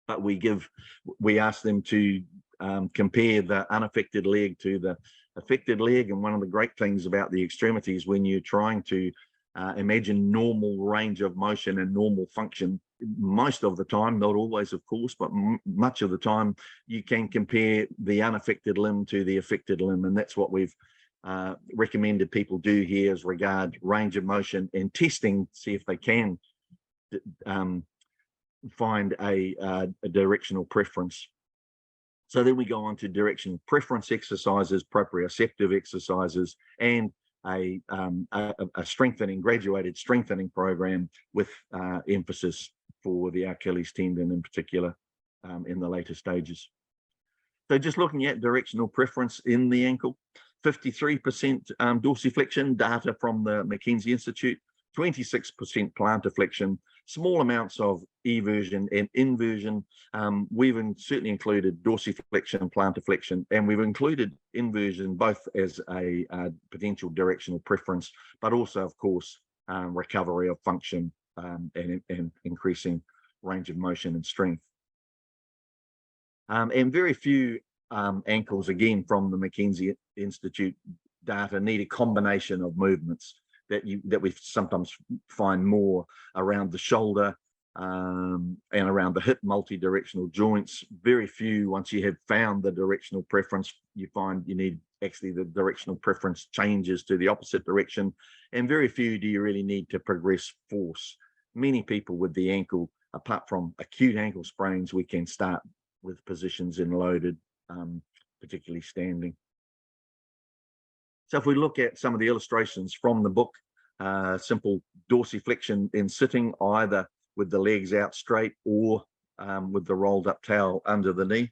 but we ask them to compare the unaffected leg to the affected leg. And one of the great things about the extremities, when you're trying to imagine normal range of motion and normal function, most of the time, not always of course, but much of the time, you can compare the unaffected limb to the affected limb. And that's what we've recommended people do here as regard range of motion and testing, see if they can find a directional preference. So then we go on to directional preference exercises, proprioceptive exercises, and a strengthening, graduated strengthening program with emphasis for the Achilles tendon in particular in the later stages. So just looking at directional preference in the ankle, 53% dorsiflexion data from the McKenzie Institute, 26% plantar flexion, small amounts of eversion and inversion. We've certainly included dorsiflexion, plantar flexion, and we've included inversion both as a potential directional preference, but also, of course, recovery of function and increasing range of motion and strength. And very few ankles, again, from the McKenzie Institute data, need a combination of movements that we sometimes find more around the shoulder and around the hip, multi-directional joints. Very few, once you have found the directional preference, you find you need actually the directional preference changes to the opposite direction, and very few do you really need to progress force. Many people with the ankle, apart from acute ankle sprains, we can start with positions in loaded, particularly standing. So if we look at some of the illustrations from the book, simple dorsiflexion in sitting, either with the legs out straight or with the rolled up towel under the knee.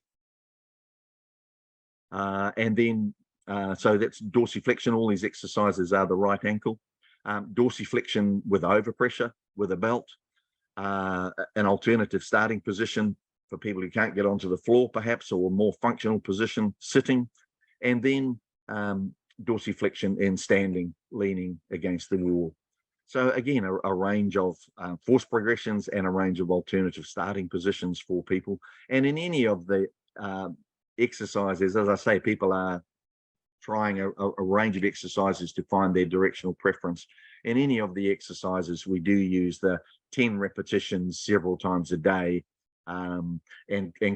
And then, so that's dorsiflexion. All these exercises are the right ankle. Dorsiflexion with overpressure, with a belt, an alternative starting position for people who can't get onto the floor perhaps, or a more functional position sitting, and then dorsiflexion in standing, leaning against the wall. So again, a range of force progressions and a range of alternative starting positions for people. And in any of the exercises, as I say, people are trying a range of exercises to find their directional preference. In any of the exercises, we do use the 10 repetitions several times a day, and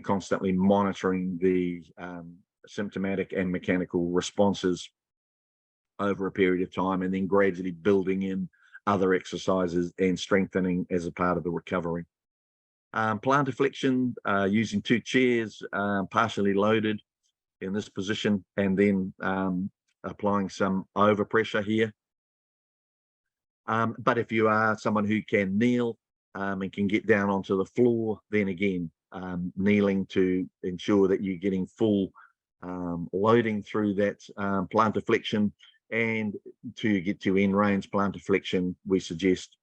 constantly monitoring the symptomatic and mechanical responses over a period of time, and then gradually building in other exercises and strengthening as a part of the recovery. Plantar flexion, using 2 chairs, partially loaded in this position, and then applying some overpressure here. But if you are someone who can kneel and can get down onto the floor, then again, kneeling to ensure that you're getting full loading through that plantar flexion. And to get to end range plantar flexion, we suggest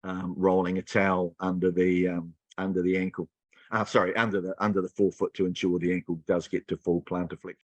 rolling a towel under the ankle. Sorry, under the forefoot, to ensure the ankle does get to full plantar flexion.